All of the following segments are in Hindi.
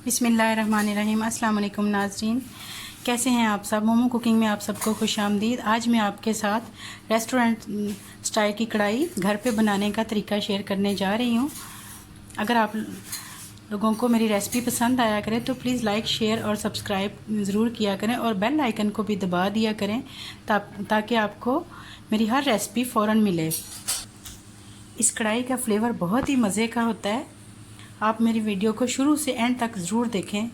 बिस्मिल्लाहिर्रहमानिर्रहीम। अस्सलाम वालेकुम नाज़रीन, कैसे हैं आप सब। मोमो कुकिंग में आप सबको खुशामदीद। आज मैं आपके साथ रेस्टोरेंट स्टाइल की कढ़ाई घर पे बनाने का तरीका शेयर करने जा रही हूँ। अगर आप लोगों को मेरी रेसिपी पसंद आया करे तो प्लीज़ लाइक, शेयर और सब्सक्राइब ज़रूर किया करें और बेल आइकन को भी दबा दिया करें ताकि आपको मेरी हर रेसिपी फ़ौरन मिले। इस कढ़ाई का फ्लेवर बहुत ही मज़े का होता है। आप मेरी वीडियो को शुरू से एंड तक ज़रूर देखें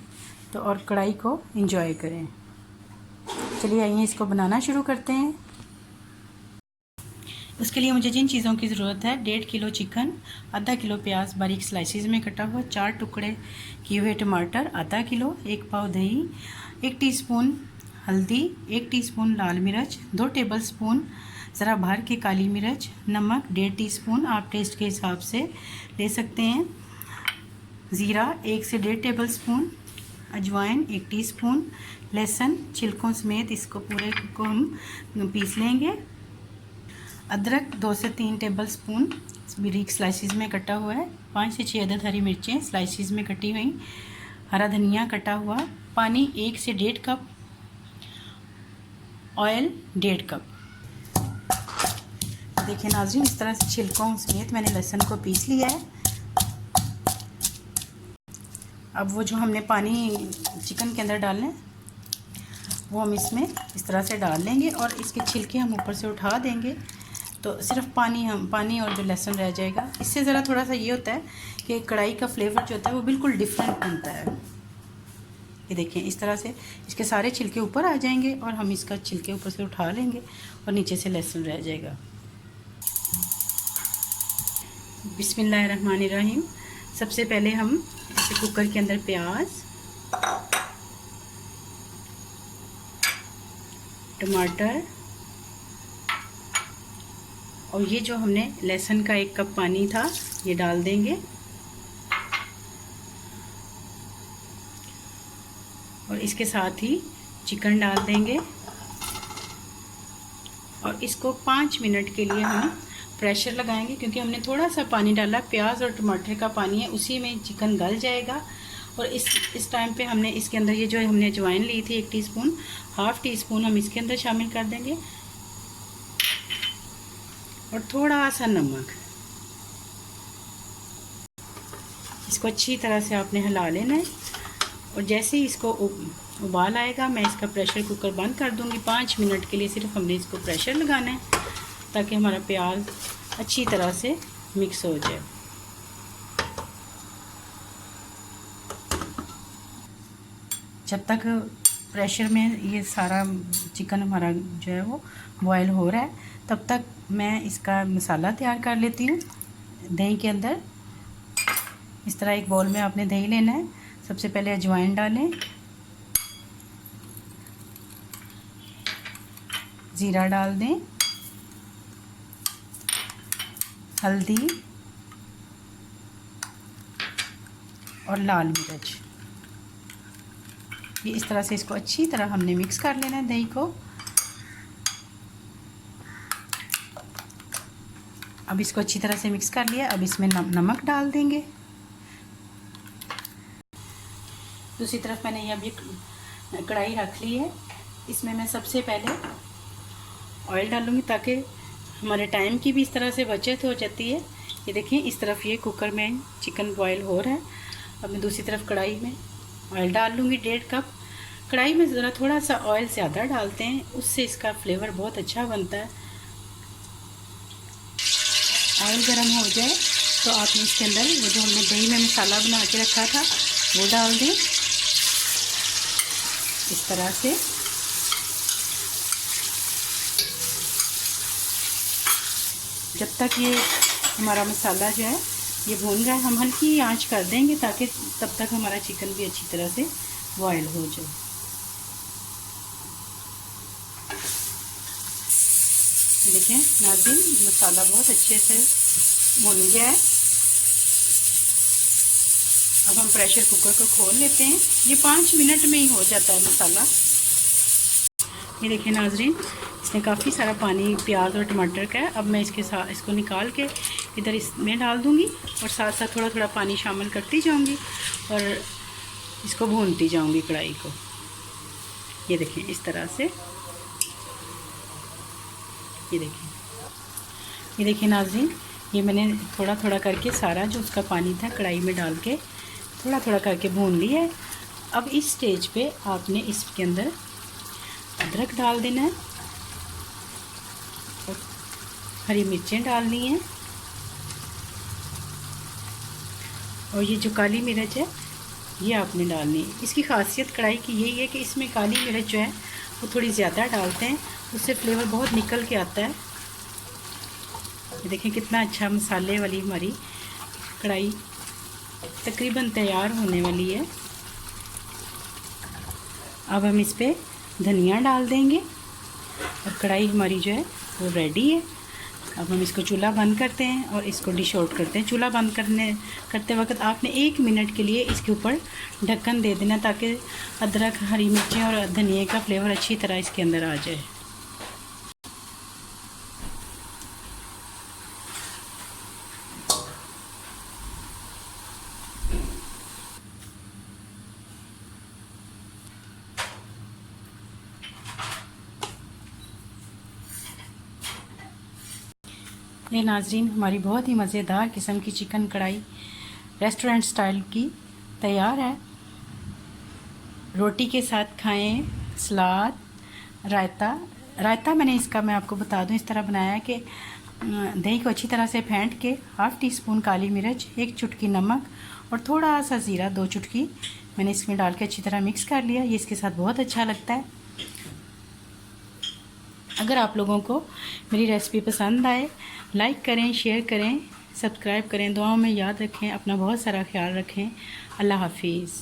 तो और कढ़ाई को एंजॉय करें। चलिए आइए इसको बनाना शुरू करते हैं। उसके लिए मुझे जिन चीज़ों की ज़रूरत है, 1.5 किलो चिकन, आधा किलो प्याज बारीक स्लाइसिस में कटा हुआ, 4 टुकड़े किए हुए टमाटर, आधा किलो, 1 पाव दही, 1 टीस्पून हल्दी, 1 टीस्पून लाल मिर्च, 2 टेबलस्पून ज़रा भर के काली मिर्च, नमक 1.5 टीस्पून आप टेस्ट के हिसाब से ले सकते हैं, ज़ीरा 1 से 1.5 टेबलस्पून, अजवाइन 1 टीस्पून, लहसुन छिलकों समेत इसको पूरे को हम पीस लेंगे, अदरक 2 से 3 टेबलस्पून बारीक स्लाइसिस में कटा हुआ है, 5 से 6 अदद हरी मिर्चें स्लाइसिस में कटी हुई, हरा धनिया कटा हुआ, पानी 1 से 1.5 कप, ऑयल 1.5 कप। देखिए नाज़रीन, इस तरह से छिलकों समेत मैंने लहसुन को पीस लिया है। अब वो जो हमने पानी चिकन के अंदर डालना है वो हम इसमें इस तरह से डाल लेंगे और इसके छिलके हम ऊपर से उठा देंगे, तो सिर्फ पानी और जो लहसुन रह जाएगा। इससे ज़रा थोड़ा सा ये होता है कि कढ़ाई का फ्लेवर जो होता है वो बिल्कुल डिफरेंट बनता है। ये देखें, इस तरह से इसके सारे छिलके ऊपर आ जाएंगे और हम इसका छिलके ऊपर से उठा लेंगे और नीचे से लहसुन रह जाएगा। बिस्मिल्लाहिर्रहमानिर्रहीम। सबसे पहले हम इसे कुकर के अंदर प्याज, टमाटर और ये जो हमने लहसुन का 1 कप पानी था ये डाल देंगे और इसके साथ ही चिकन डाल देंगे और इसको 5 मिनट के लिए हम प्रेशर लगाएंगे, क्योंकि हमने थोड़ा सा पानी डाला, प्याज और टमाटर का पानी है उसी में चिकन गल जाएगा। और इस टाइम पे हमने इसके अंदर ये जो हमने अजवाइन ली थी 1 टीस्पून, हाफ़ टीस्पून हम इसके अंदर शामिल कर देंगे और थोड़ा सा नमक। इसको अच्छी तरह से आपने हिला लेना है और जैसे ही इसको उबाल आएगा मैं इसका प्रेशर कुकर बंद कर दूंगी। 5 मिनट के लिए सिर्फ हमने इसको प्रेशर लगाना है ताकि हमारा प्याज अच्छी तरह से मिक्स हो जाए। जब तक प्रेशर में ये सारा चिकन हमारा जो है वो बॉयल हो रहा है, तब तक मैं इसका मसाला तैयार कर लेती हूँ। दही के अंदर इस तरह एक बाउल में आपने दही लेना है। सबसे पहले अजवाइन डालें, ज़ीरा डाल दें, हल्दी और लाल मिर्च। ये इस तरह से इसको अच्छी तरह हमने मिक्स कर लेना है दही को। अब इसको अच्छी तरह से मिक्स कर लिया। अब इसमें नमक डाल देंगे। दूसरी तरफ मैंने ये अभी कढ़ाई रख ली है, इसमें मैं सबसे पहले ऑयल डालूँगी ताकि हमारे टाइम की भी इस तरह से बचत हो जाती है। ये देखिए, इस तरफ ये कुकर में चिकन बॉयल हो रहा है। अब मैं दूसरी तरफ कढ़ाई में ऑयल डाल लूँगी 1.5 कप। कढ़ाई में ज़रा थोड़ा सा ऑयल ज़्यादा डालते हैं, उससे इसका फ्लेवर बहुत अच्छा बनता है। ऑयल गर्म हो जाए तो आपने इसके अंदर वो जो हमने दही में मसाला बना के रखा था वो डाल दें इस तरह से। जब तक ये हमारा मसाला जो है ये भून रहा है, हम हल्की आंच कर देंगे ताकि तब तक हमारा चिकन भी अच्छी तरह से बॉयल हो जाए। देखें नाज़रीन, मसाला बहुत अच्छे से भून गया है। अब हम प्रेशर कुकर को खोल लेते हैं। ये 5 मिनट में ही हो जाता है मसाला। ये देखिए नाज़रीन, इसमें काफ़ी सारा पानी प्याज और टमाटर का है। अब मैं इसके साथ इसको निकाल के इधर इसमें डाल दूँगी और साथ साथ थोड़ा थोड़ा पानी शामिल करती जाऊँगी और इसको भूनती जाऊंगी कढ़ाई को। ये देखें इस तरह से, ये देखिए नाज़रीन, ये मैंने थोड़ा थोड़ा करके सारा जो उसका पानी था कढ़ाई में डाल के थोड़ा थोड़ा करके भून लिया है। अब इस स्टेज पे आपने इसके अंदर अदरक डाल देना है और हरी मिर्चें डालनी हैं, और ये जो काली मिर्च है ये आपने डालनी है। इसकी खासियत कढ़ाई की यही है कि इसमें काली मिर्च जो है वो थोड़ी ज़्यादा डालते हैं, उससे फ्लेवर बहुत निकल के आता है। ये देखें कितना अच्छा मसाले वाली हमारी कढ़ाई तकरीबन तैयार होने वाली है। अब हम इस पर धनिया डाल देंगे और कढ़ाई हमारी जो है वो रेडी है। अब हम इसको चूल्हा बंद करते हैं और इसको डिश आउट करते हैं। चूल्हा बंद करते वक्त आपने 1 मिनट के लिए इसके ऊपर ढक्कन दे देना ताकि अदरक, हरी मिर्चें और धनिया का फ्लेवर अच्छी तरह इसके अंदर आ जाए। ये नाजरीन हमारी बहुत ही मज़ेदार किस्म की चिकन कढ़ाई रेस्टोरेंट स्टाइल की तैयार है। रोटी के साथ खाएं, सलाद, रायता मैंने इसका मैं आपको बता दूं इस तरह बनाया है कि दही को अच्छी तरह से फेंट के 1/2 टीस्पून काली मिर्च, 1 चुटकी नमक और थोड़ा सा ज़ीरा 2 चुटकी मैंने इसमें डाल के अच्छी तरह मिक्स कर लिया। ये इसके साथ बहुत अच्छा लगता है। अगर आप लोगों को मेरी रेसिपी पसंद आए, लाइक करें, शेयर करें, सब्सक्राइब करें, दुआओं में याद रखें, अपना बहुत सारा ख्याल रखें। अल्लाह हाफिज़।